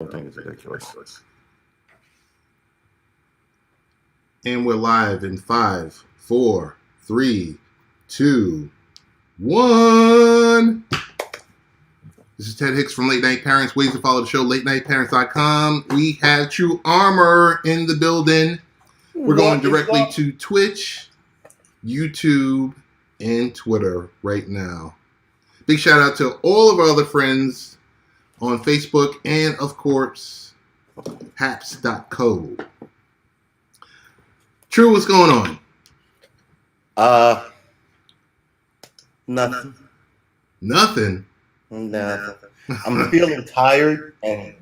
whole thing is ridiculous. And we're live in 5, 4, 3, 2, 1. This is Ted Hicks from Late Night Parents. Ways to follow the show, latenightparents.com. We have True Armor in the building. We're going directly to Twitch, YouTube, and Twitter right now. Big shout out to all of our other friends on Facebook and, of course, haps.co. True, what's going on? Nothing. Nothing? Nothing. I'm feeling tired and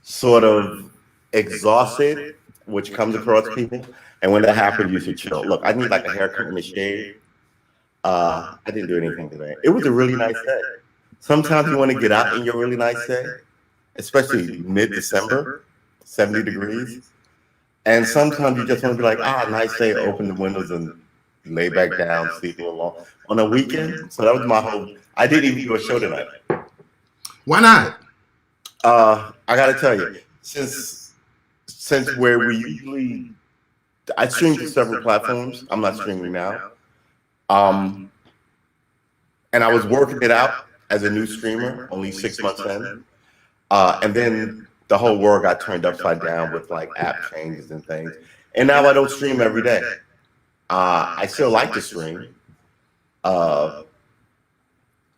sort of exhausted, which comes across people. And when that happens, you should chill. Look, I need like a haircut and a shave. I didn't do anything today. It was a really nice day. Sometimes you want to get out in your really nice day, especially mid-December, 70 degrees. And sometimes you just want to be like, nice day, open the windows and lay back down, sleep a little long. On a weekend, so that was my whole, I didn't even do a show tonight. Why not? I got to tell you, since where we usually, I stream to several platforms. I'm not streaming now. And I was working it out as a new streamer, only 6 months in. And then the whole world got turned upside down with like app changes and things. And now I don't stream every day. I still like to stream. I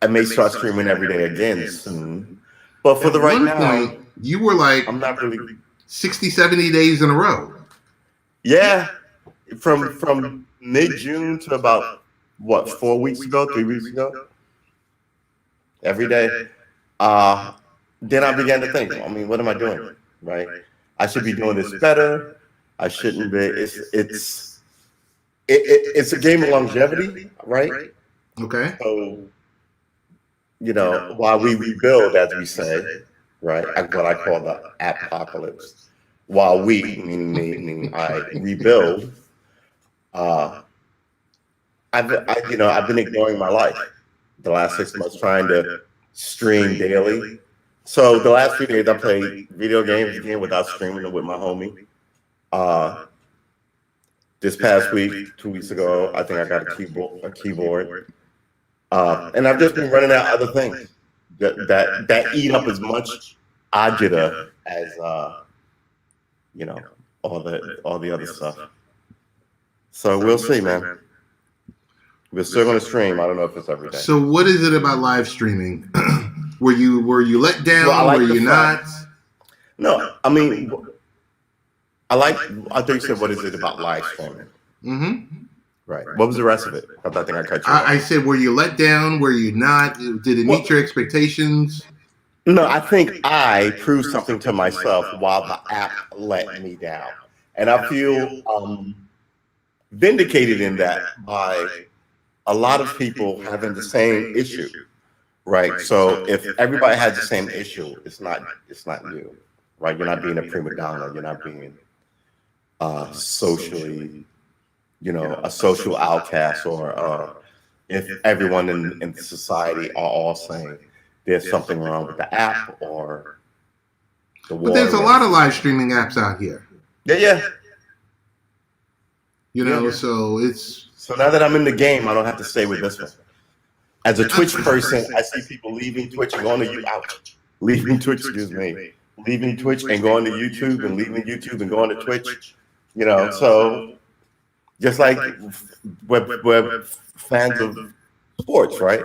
may start streaming every day again soon. But for the right now, you were like, I'm not really 60, 70 days in a row. Yeah. From mid-June to about, 4 weeks ago, 3 weeks ago? Every day. Then I began to think, what am I doing? Right? I should be doing this better. I shouldn't be. It's a game of longevity, right? Okay. So, while we rebuild, as we say, right? What I call the apocalypse. While we, meaning I rebuild, I've been ignoring my life the last 6 months, trying to stream daily. So the last few days I played video games again without streaming it with my homie. This past week, 2 weeks ago, I think I got a keyboard. And I've just been running out other things that eat up as much agita as all the other stuff. So we'll see, man. We're still going to stream. I don't know if it's every day. So what is it about live streaming? Were you let down? Well, were you not? No, I thought you said, what is it about live streaming? Mm-hmm. Right. What was the rest of it? I think I cut you off. I said, were you let down? Were you not? Did it meet your expectations? No, I think I proved something to myself while the app let me down. And I feel vindicated in that by a lot of people having the same issue. Right. So if everybody has the same issue, it's not you. Right. You're not being a prima donna. You're not being socially, a social outcast, or if everyone in society are all saying there's something wrong with the app or the water. But there's a lot of live streaming apps out here. Yeah. So it's. So now that I'm in the game, I don't have to stay with this one. As a Twitch person, I see people leaving Twitch and going to leaving Twitch and going to YouTube and leaving YouTube and going to Twitch. So just like we're fans of sports, right?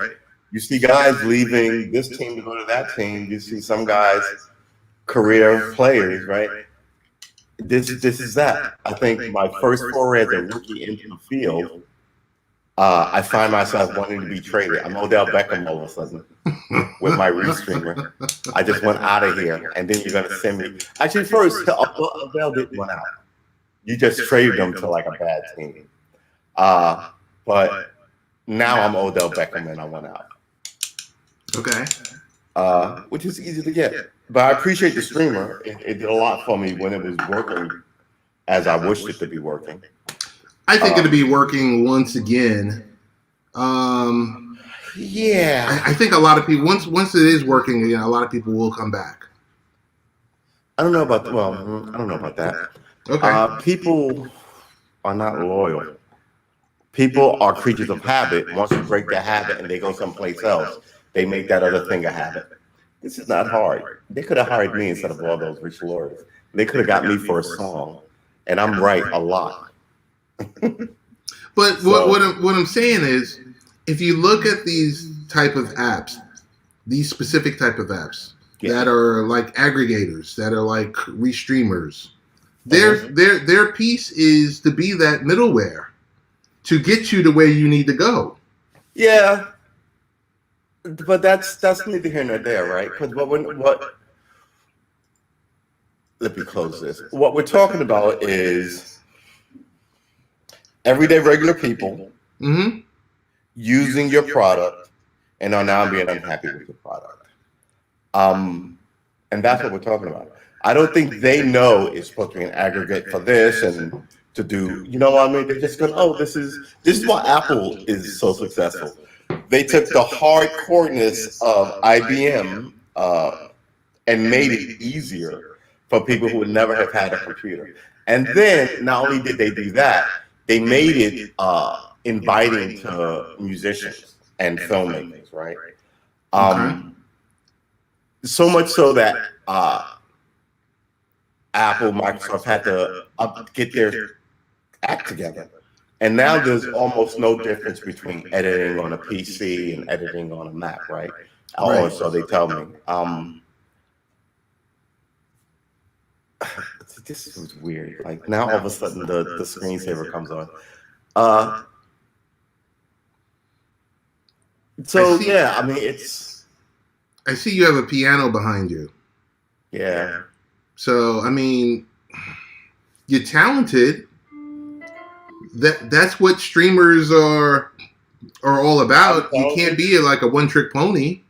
You see guys leaving this team to go to that team. You see some guys, career players, right? This is that. I think my first foray as a rookie into the field, I find myself wanting to be traded. I'm Odell Beckham all of a sudden with my restreamer. I just went out of here, and then you're going to send me. Actually, first, Odell didn't went out. You just traded him to like a bad team. But now I'm Odell Beckham, and I went out. Okay. Which is easy to get. But I appreciate the streamer. It did a lot for me when it was working as I wished it to be working. I think it'll be working once again. Yeah. I think a lot of people, once it is working again, a lot of people will come back. I don't know about I don't know about that. Okay. People are not loyal. People are creatures of habit. Once you break their habit and they go someplace else, they make that other thing a habit. This is not hard. They could have hired me instead of all those rich lawyers. They could have got me for a song, and I'm right a lot. But So what I'm saying is, if you look at these type of apps, these specific type of apps yeah. that are like aggregators, that are like restreamers, Mhm. their piece is to be that middleware to get you to where you need to go. Yeah, but that's neither here nor there, right? Because what let me close this. What we're talking about is everyday regular people Mm-hmm. using your product and are now being unhappy with your product. Um, and that's what we're talking about. I don't think they know it's supposed to be an aggregate for this and to do, you know what I mean? They're just going, oh, this is why Apple is so successful. They took the hardcoreness of IBM and made it easier for people who would never have had a computer. And then not only did they do that, they made it inviting to musicians and filmmakers, right? Okay. Um, so much so that Apple, Microsoft had to get their act together. And now there's almost no difference between editing on a PC and editing on a Mac, right? Or Right. so they tell me. This was weird. Like now all of a sudden the screensaver comes on. Uh, I so see. yeah, I mean it's I see you have a piano behind you. yeah. So I mean, you're talented. That's what streamers are all I'm about. You can't talented. be like a one trick pony.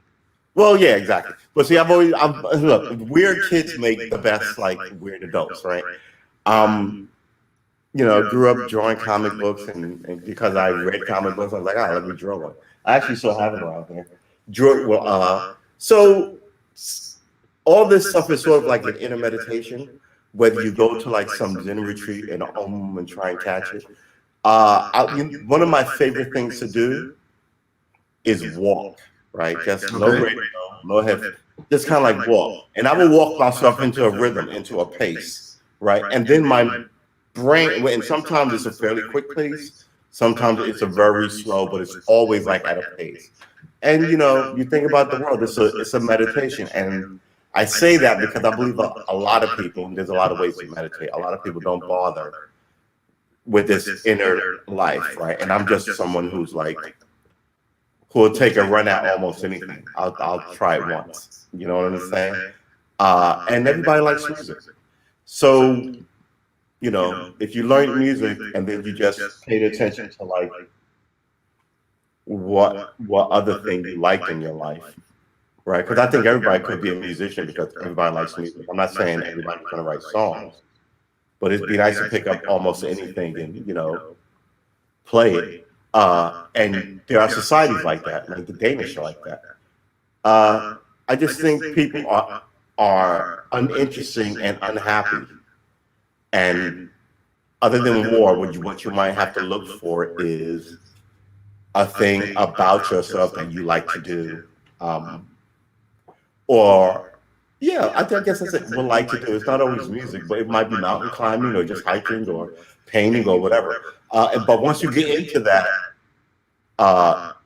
Well, yeah, exactly. But see, look, weird kids make the best like weird adults, right? Um, grew up drawing comic books, and because I read comic books, I was like, ah, let me draw one. I actually still have it around here. Drew well, so all this stuff is sort of like an inner meditation. Whether you go to like some Zen retreat and and try and catch it. One of my favorite things to do is walk, right? Just no Okay. radio, no head, just kind of like walk. And I will walk myself into a rhythm, into a pace, right? And then my brain, and sometimes it's a fairly quick pace, sometimes it's a very slow, but it's always like at a pace. And you think about the world, it's a meditation. And I say that because I believe a lot of people, and there's a lot of ways to meditate, a lot of people don't bother with this inner life, right? And I'm just someone who's like, who will take a run at almost anything. I'll try it once. You know what I'm saying? And everybody likes music. So, if you learn music and then you just paid attention to like what other thing you liked in your life, right? Because I think everybody could be a musician because everybody likes music. I'm not saying everybody's going to write songs, but it'd be nice to pick up almost anything and play it. And there are societies like that, like the Danish are like that. I just think people are uninteresting and unhappy. And other than war, what you might have to look for is a thing about yourself that you like to do. Or, yeah, I guess that's it. What like to do. It's not always music, but it might be mountain climbing or just hiking or painting or whatever. But once you get into that,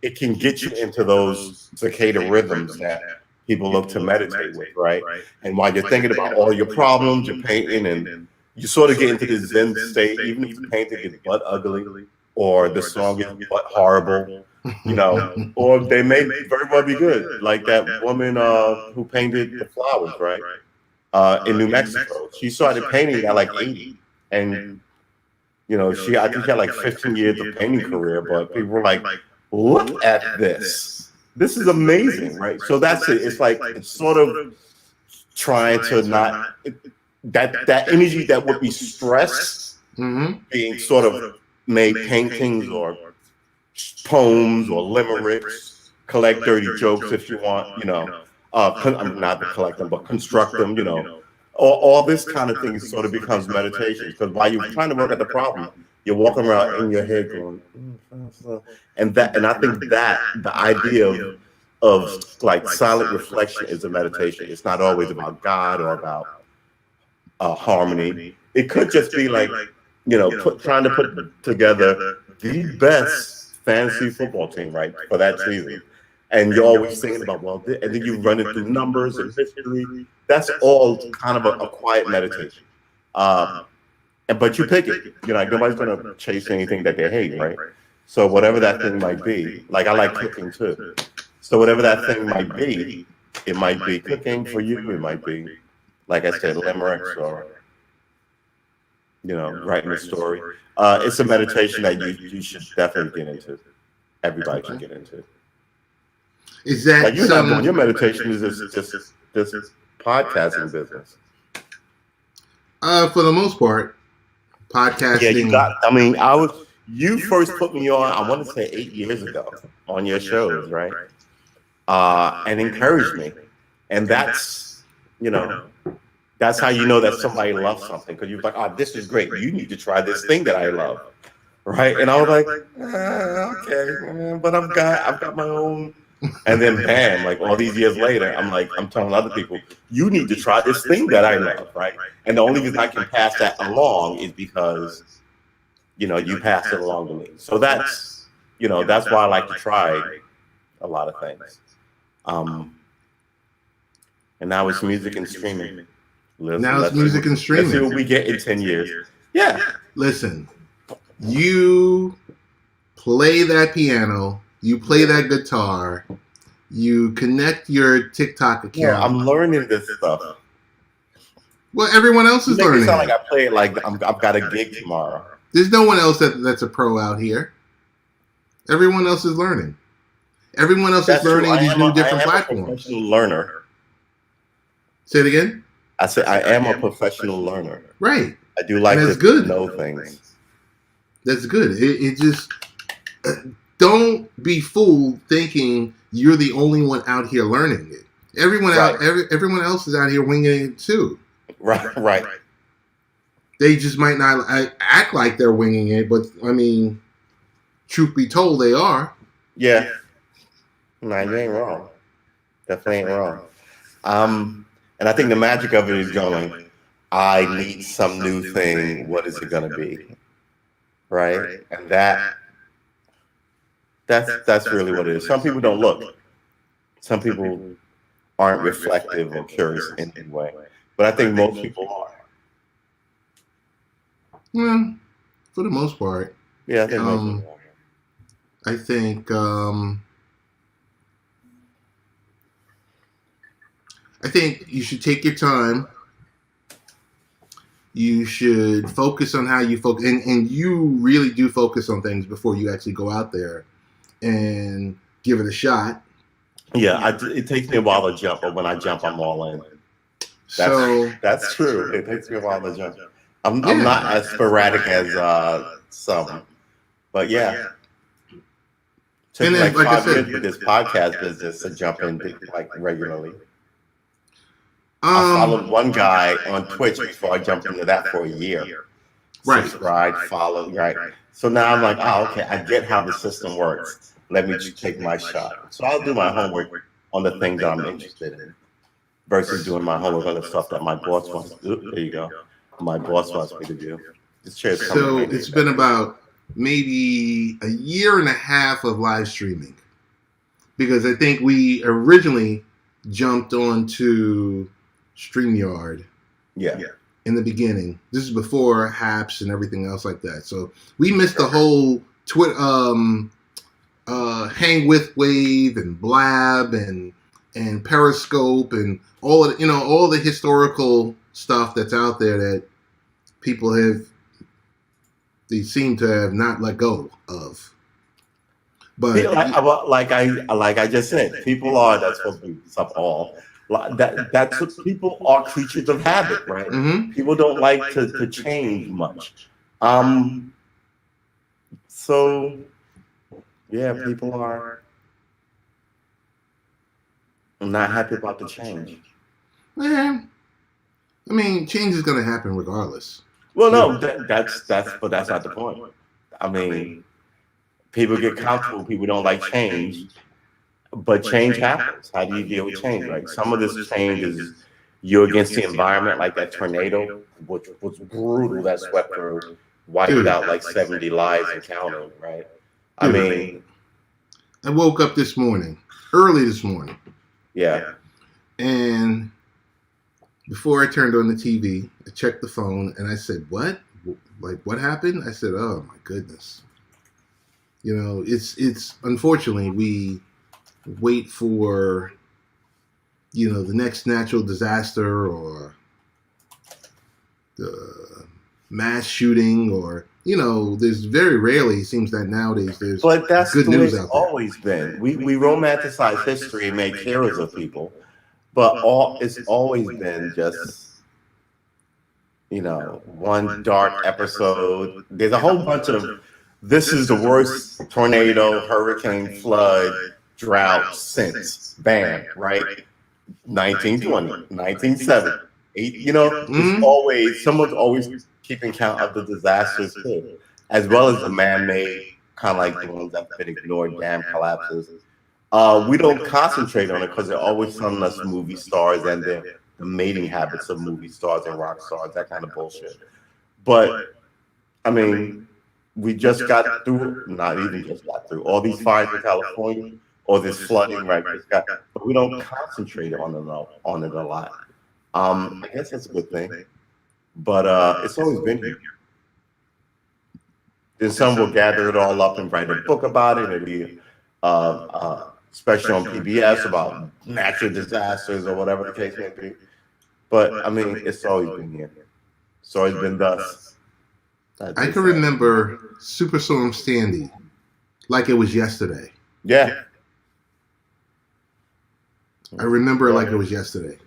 it can get you into those cicada rhythms that people look to meditate with, right? And while you're thinking about all your problems, you're painting, and you sort of get into this Zen state, even if the painting is butt ugly or the song is butt horrible, or they may very well be good, like that woman who painted the flowers, right? In New Mexico. She started painting at like 80. And I think she had like 15 years of painting career, but people were like, look at this. This is amazing, right? So that's it. It's like it's sort of trying to not that energy that would be stress being sort of made paintings or poems or limericks, collect dirty jokes if you want, not to collect them, but construct them, all this kind of thing sort of becomes meditation because while you're trying to work at the problem, you're walking around in your head going, and I think that the idea of like silent reflection is a meditation. It's not always about God or about harmony. It could just be like, trying to put together the best fantasy football team, right, for that season. And you're always thinking about, well, and then you run it through numbers and history. That's all kind of a quiet meditation. But you pick it. Like nobody's going to chase anything that they hate, right? So whatever that thing might be, like I like cooking too. So whatever that thing might be, it might be cooking for you. It might be, like I said, limericks or writing a story. It's a meditation that you should definitely get into. Everybody can get into. Is that like you're not doing your meditation? Is this podcasting business? For the most part, podcasting. Yeah, you got. You first put me on. I want to say 8 years ago on your shows, right? And encouraged me, and that's that's how you know that somebody loves something because you're like, oh, this is great. You need to try this thing that I love, right? And I was like, okay, but I've got my own. And then bam, like all these years later, I'm telling other people, you need to try this thing that I love, right? And the only reason I can pass that along is because, you pass it along to me. So that's why I like to try a lot of things. And now it's music and streaming. Now it's music and streaming. Let's see what we get in 10 years. Yeah. Listen, you play that piano. You play that guitar. You connect your TikTok account. Yeah, I'm learning this stuff. Well, everyone else is learning. It sound like I play it like I've got a gig tomorrow. There's no one else that's a pro out here. Everyone else is learning. Everyone else is learning these new different platforms. A professional learner. Say it again. I said I am a professional learner. Right. I do like to know things. That's good. It just. Don't be fooled thinking you're the only one out here learning it. Everyone else is out here winging it too. Right. They just might not act like they're winging it, but truth be told, they are. Yeah. Nah, you ain't wrong. Definitely ain't wrong. And I think the magic of it is going, I need some new thing. What is it going to be? Right? And that's really what it is. Some people don't look. Some people aren't reflective or curious in any way. But I think most people are. Well, for the most part. Yeah, I think most people are. I think you should take your time. You should focus on how you focus. And you really do focus on things before you actually go out there and give it a shot. Yeah, it takes me a while to jump, but when I jump, I'm all in. That's true. It takes me a while to jump. I'm not as sporadic as some, but yeah. Took like 5 years with this podcast business to jump in like regularly. I followed one guy on Twitch before I jumped into that for a year. Right. Subscribe, follow, right. So now I'm like, okay, I get how the system works. Let me take my shot. So I'll do my homework on the things that I'm interested in versus doing my homework on the stuff that my boss wants to do. There you go. My boss wants me to do. So it's been about maybe a year and a half of live streaming because I think we originally jumped onto StreamYard. Yeah. In the beginning. This is before Haps and everything else like that. So we missed the whole Hang With Wave and Blab and Periscope and all of all the historical stuff that's out there that people they seem to have not let go of. But like I just said, people are that's supposed to be all. That's what people are, creatures of habit, right? Mm-hmm. People don't like to change much. So yeah, people are not happy about the change. Yeah. I mean, change is going to happen regardless. Well, no, but that's not the point. I mean, people get comfortable. People don't like change, but change happens. How do you deal with change, right? Some of this change is you're against the environment, like that tornado, which was brutal, that swept through, wiped Dude. out like 70 lives and counting, right? I Dude. mean, I woke up this morning, early this morning, yeah. and before I turned on the TV, I checked the phone and I said, "What? Like, what happened?" I said, "Oh my goodness." You know, it's unfortunately we wait for, you know, the next natural disaster or the mass shooting, or, you know, there's very rarely, it seems that nowadays there's But that's good the way news it's out there. always been. We romanticize history and make heroes of people, but it's always been just, you know, one dark episode. There's a whole bunch of this is the worst tornado, hurricane, flood, drought since. Bam, right? 1920, 1970, you know, it's always, someone's always keeping count of the disasters too, as well as the man-made, kind of like the ones that have been ignored, dam collapses. We don't concentrate on it because they're always telling us movie stars and the mating habits of movie stars and rock stars, that kind of bullshit. But I mean, we just got through, not even just got through, all these fires in California, or this flooding, right? But we don't concentrate on it a lot. I guess that's a good thing, but it's always been here. Then some will gather it all up and write a book about it. It'll be especially on PBS about natural disasters or whatever the case may be. But I mean, it's always been here. It's always been thus. I can remember Superstorm Sandy like it was yesterday. Yeah. I remember it like it was yesterday.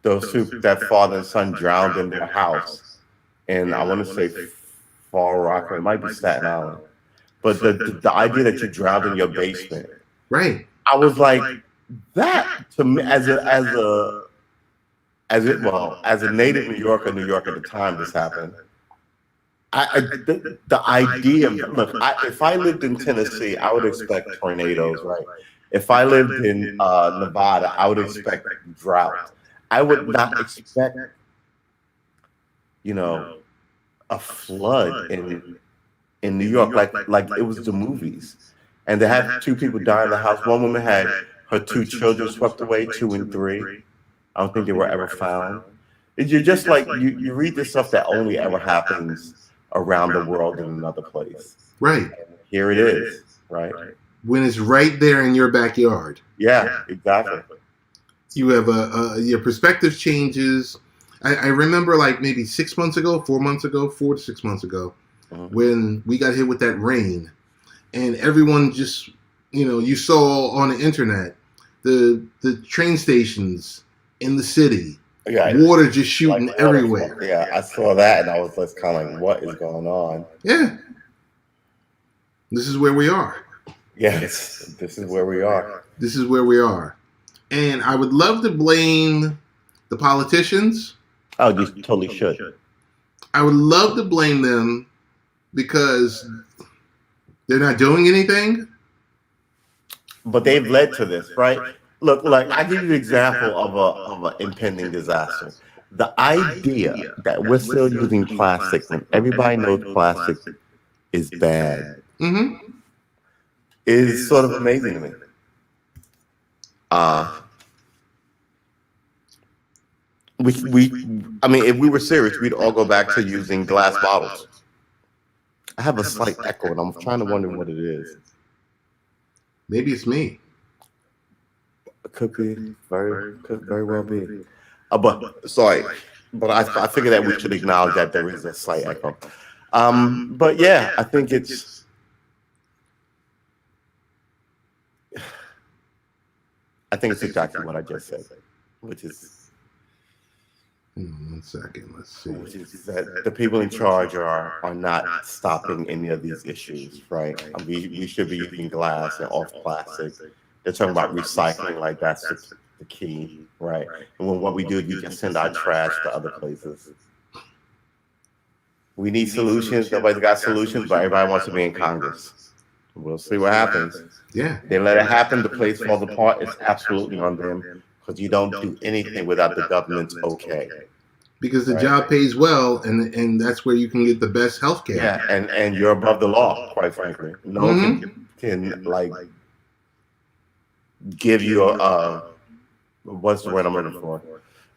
That father and son drowned in their house, and I want to say Fall Rock, or it might be Staten Island. But the idea that you drowned in your basement, right? I was like, that to me, as a native New Yorker at the time this happened. The idea of, look, if I lived in Tennessee, I would expect tornadoes, right? If I lived in Nevada, I would expect drought. I would not expect, you know, a flood in New York like it was the movies. And they had 2 people die in the house. One woman had her 2 children swept away, 2 and 3. I don't think they were ever found. You're just like, you read this stuff that only ever happens around the world in another place. Right. And here it is, right? When it's right there in your backyard. Yeah, exactly. You have your perspective changes. I remember like maybe 6 months ago, 4 months ago, 4 to 6 months ago, when we got hit with that rain, and everyone just, you know, you saw on the internet the train stations in the city, water just shooting like everywhere. Yeah, I saw that and I was just kind of like, what is going on? Yeah. This is where we are. Yes, this is where we are. This is where we are. And I would love to blame the politicians. Oh, you totally should. I would love to blame them because they're not doing anything. But they've led to this, right? Look, like, I give you an example of an impending disaster. The idea that we're still using plastic when everybody knows plastic is bad is sort of amazing to me. I mean, if we were serious, we'd all go back to using glass bottles. I have a slight echo, and I'm trying to wonder what it is. Maybe it's me. It could very well be. But sorry, but I figure that we should acknowledge that there is a slight echo. But yeah, I think it's. I think it's exactly what I just said, which is. 1 second, let's see. Which is that the people in charge are not stopping any of these issues, right? We should be using glass and off plastic. They're talking about recycling like that's the key, right? And when what we do is we just send our trash to other places. We need solutions. Nobody's got solutions, but everybody wants to be in Congress. We'll see what happens. Yeah. They let it happen. The place falls apart. It's absolutely on them because you don't do anything without the government's okay. Because the job pays well, and that's where you can get the best health care. Yeah, and you're above the law, quite frankly. No one can like give you a what's the word I'm looking for?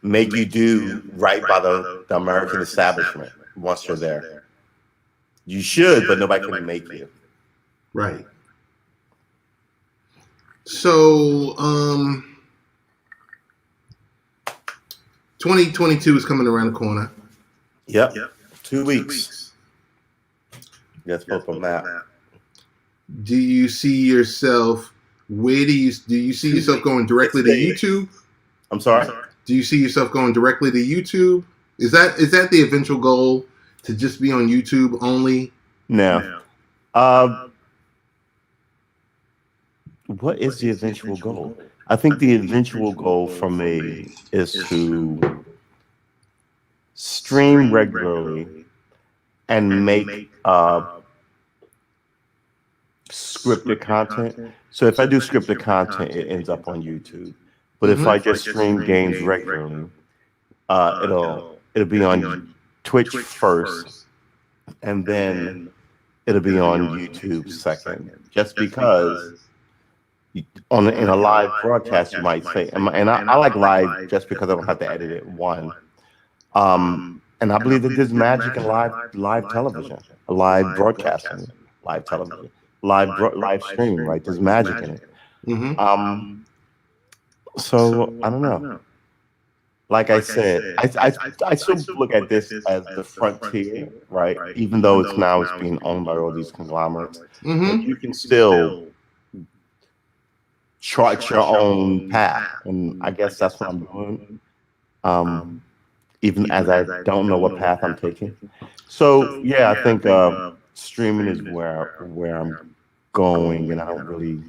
Make you do right by the American establishment once you're there. You should, but nobody can make you. Right. So, 2022 is coming around the corner. Yep. 2 weeks. Let's put a map. Do you see yourself? Where do you see yourself going directly to YouTube? I'm sorry. Do you see yourself going directly to YouTube? Is that the eventual goal, to just be on YouTube only? No. What is the eventual goal? I think the eventual goal for me is to stream regularly and make scripted content. So if I do scripted content, it ends up on YouTube. But if I just stream games regularly, it'll be on Twitch first, and then it'll be on YouTube second. Just because in a live broadcast, you might say, and I like live just because I don't have to edit it. One, and I believe that there's magic in live television, live broadcasting, live television, live streaming. Right, there's magic in it. So I don't know. Like I said, I still look at this as the frontier, right? Even though it's being owned by all these conglomerates, but you can still chart your own path, and I guess that's what I'm doing. Even as I don't know what path I'm taking. So yeah, I think streaming is where I'm going, and I don't really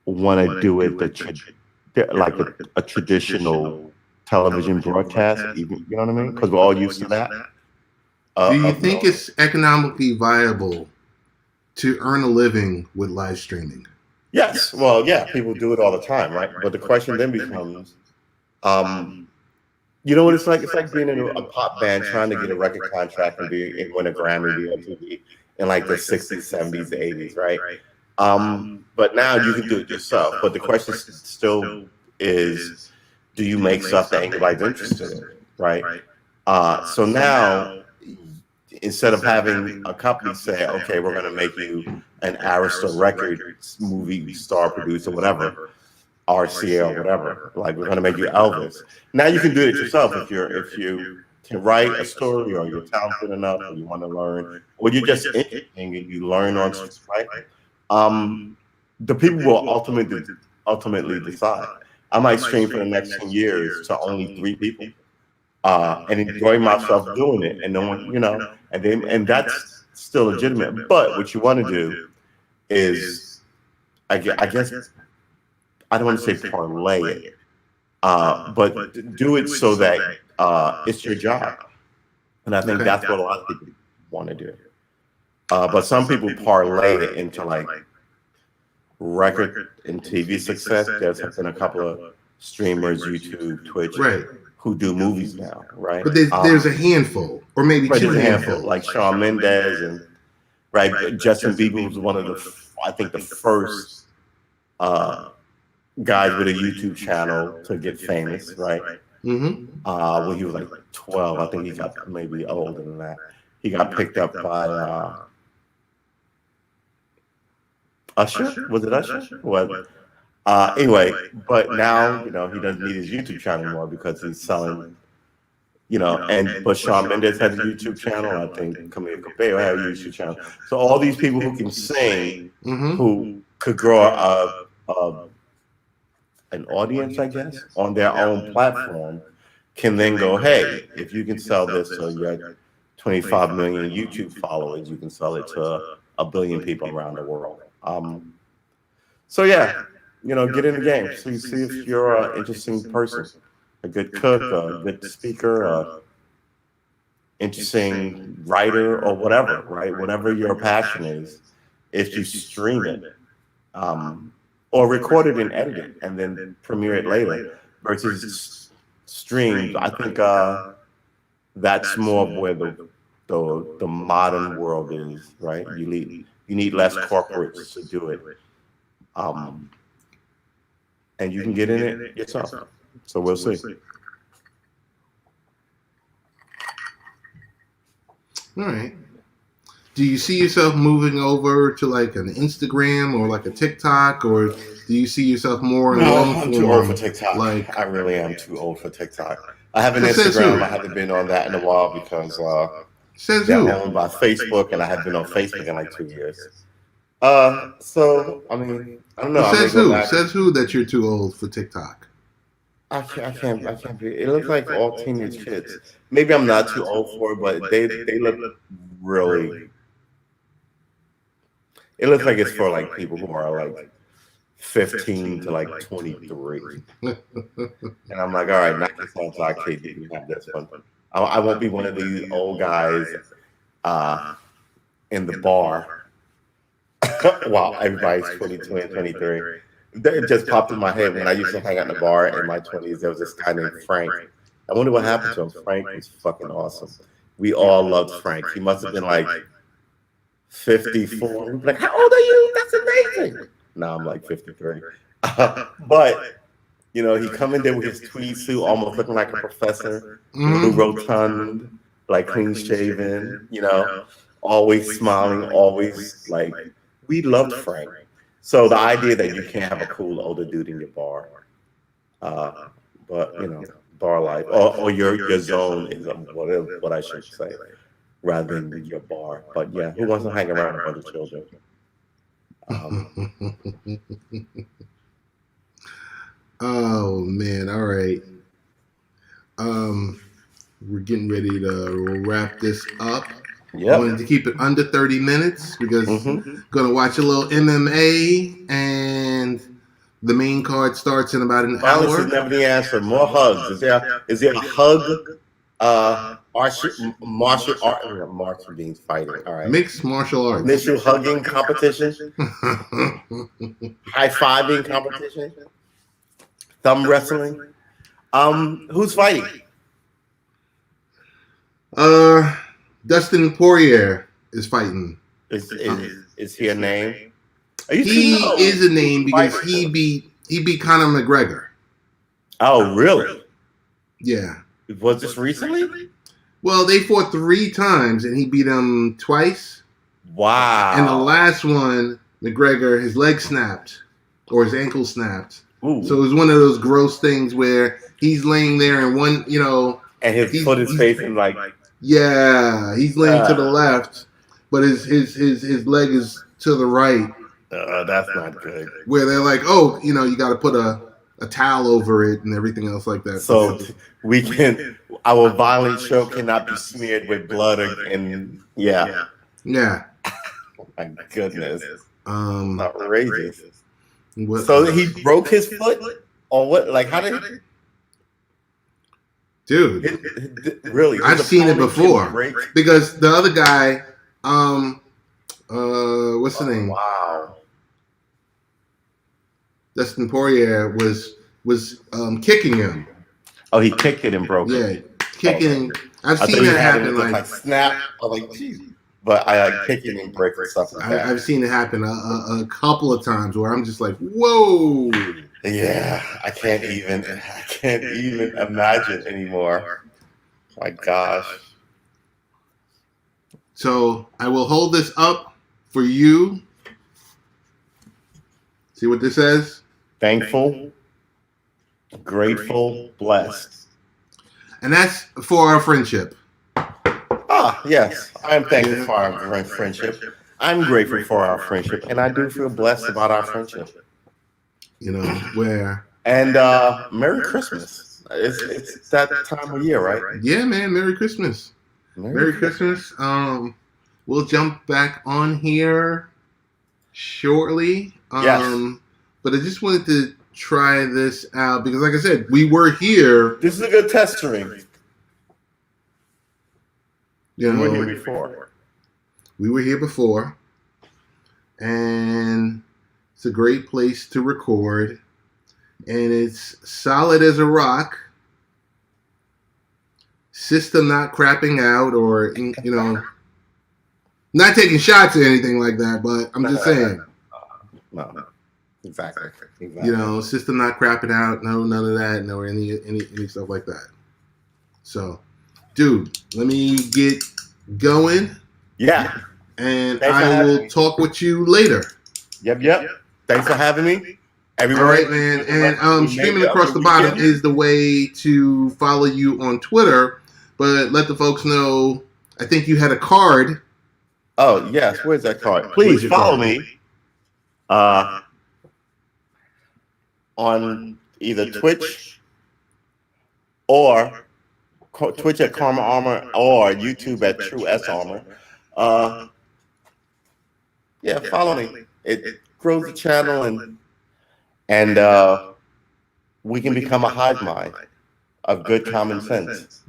want to do it like a traditional television broadcast. Even, you know what I mean? Because we're all used to that. Do you think it's economically viable to earn a living with live streaming? Yes. Well, yeah, people do it all the time, right? But the question then becomes, you know what it's like? It's like being in a pop band trying to get a record contract and win a Grammy, be on TV in like the 60s, 70s, 80s, right? But now you can do it yourself. But the question still is, do you make stuff that anybody's interested in, right? So now, instead of having a company say, okay, we're going to make you an Arista Records movie star, producer, whatever, RCA or whatever, like we're going to make you Elvis. Now you can do it yourself if you can write a story, or you're talented enough, or you want to learn, or you're just interesting and you learn on, right? The people will ultimately decide. I might stream for the next 10 years to only 3 people, and enjoy myself doing it, and no one, and that's still legitimate. But what you want to do is, I guess, I don't want to say parlay it, but do it so that it's your job, and I think that's what a lot of people want to do. But some people parlay it into like record and TV success. There's been a couple of streamers, YouTube, Twitch, who do movies now, right? But there's a handful, or maybe 2 handfuls, like Shawn Mendes and Justin Bieber was one of the first guys with a YouTube channel to get famous, right? When he was like 12, I think he got maybe older than that. He got picked up by Usher. Was it Usher? What? Anyway, but now he doesn't need his YouTube channel anymore because he's selling. But Shawn Mendes has a YouTube channel. I think Camila Cabello has a YouTube channel. So all these people who can sing, who could grow an audience, I guess, on their own platform, can then go, hey, if you can sell this to your 25 million YouTube followers, you can sell it to 1 billion people around the world. So yeah, get in the game. See if you're an interesting person, a good cook, a good speaker, a interesting writer, or whatever. Right, whatever your passion is. If you stream it, um, or record it and edit it, and then premiere it later, versus streams, I think that's more of where the modern world is. Right, you need less corporates to do it. Um, and you can get in it yourself. So we'll see. All right. Do you see yourself moving over to like an Instagram or like a TikTok, or do you see yourself more in No, long I'm form? too old for TikTok. Like, I really am too old for TikTok. I have an Says who? Instagram. I haven't been on that in a while because says they're who? owned by Facebook, and I haven't been on Facebook in like 2 years. So I mean, I don't know. I may Says go who? back. Says who that you're too old for TikTok? I can't be. It looks like all teenage kids. Maybe I'm not too old for it, but they look really. It looks like it's for like people who are like 15 to like 23. And I'm like, all right, knock yourselves out, kid. You can have this one. I won't be one of these old guys in the bar while everybody's 22 and 23. That just popped in my head when I used to hang out in the bar in my 20s. There was this guy named Frank. I wonder what happened to him. Frank was fucking awesome. We all loved Frank. He must have been like 54. Like, how old are you? That's amazing. Now I'm like 53. But he come in there with his tweed suit, almost looking like a professor, blue rotund, like clean shaven, always smiling, always like, we loved Frank. So the idea that you can't have a cool older dude in your bar, but bar life or your zone is whatever what I should say, rather than your bar. But yeah, who wants to hang around a bunch of children? Oh man! All right. We're getting ready to wrap this up. I wanted to keep it under 30 minutes because gonna watch a little MMA, and the main card starts in about an hour. Violence is never the answer. More hugs. Is there a hug? Martial art. Martial means fighting. All right. Mixed martial arts. Initial hugging competition. High fiving competition. Thumb wrestling. Who's fighting? Dustin Poirier is fighting. Is he a name? He is a name because he beat Conor McGregor. Oh, really? Yeah. Was this recently? Well, they fought 3 times and he beat him twice. Wow. And the last one, McGregor, his leg snapped or his ankle snapped. Ooh. So it was one of those gross things where he's laying there and and his foot is facing like. Yeah, he's laying to the left, but his leg is to the right. That's not good. Where they're like, oh, you got to put a towel over it and everything else like that. So our violent show cannot be smeared with blood and yeah. Yeah. Oh my goodness. Outrageous. So he broke his foot, or what? Like, how did? Dude, really? I've seen it before because the other guy, what's the name? Wow. Dustin Poirier was kicking him. Oh, he kicked it and broke it. Yeah, kicking. I've seen that happen. Like snap. I was like, geez. But I like kicking and breaking stuff like that. I've seen it happen a couple of times where I'm just like, whoa. Yeah, I can't even imagine anymore. My gosh. So I will hold this up for you. See what this says? Thankful, grateful, blessed. And that's for our friendship. Yes. I am thankful for our friendship. I'm grateful for our friendship, and I do feel blessed about our friendship. Where... And Merry Christmas. It's that time of year, right? Yeah, man. Merry Christmas. Merry Christmas. We'll jump back on here shortly. Yes. but I just wanted to try this out because, like I said, we were here. This is a good test stream. You know, we were here before. We were here before, and it's a great place to record, and it's solid as a rock. System not crapping out, or not taking shots or anything like that. But I'm just saying. No. Exactly. System not crapping out. No, none of that. No, any stuff like that. So, dude, let me get going. Yeah. And I will talk with you later. Yep. Thanks for having me. Everyone. All right, man. And streaming across the bottom is the way to follow you on Twitter. But let the folks know, I think you had a card. Oh, yes. Where's that card? Please follow me on either Twitch or Twitch at Karma Armor or YouTube at True S Armor. Follow me. It grows the channel and we can become a hive mind of good common sense.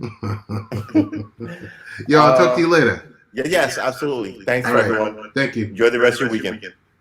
Yo, I'll talk to you later. Yes, absolutely. Thanks, all right. everyone. Thank you. Enjoy the rest of your weekend.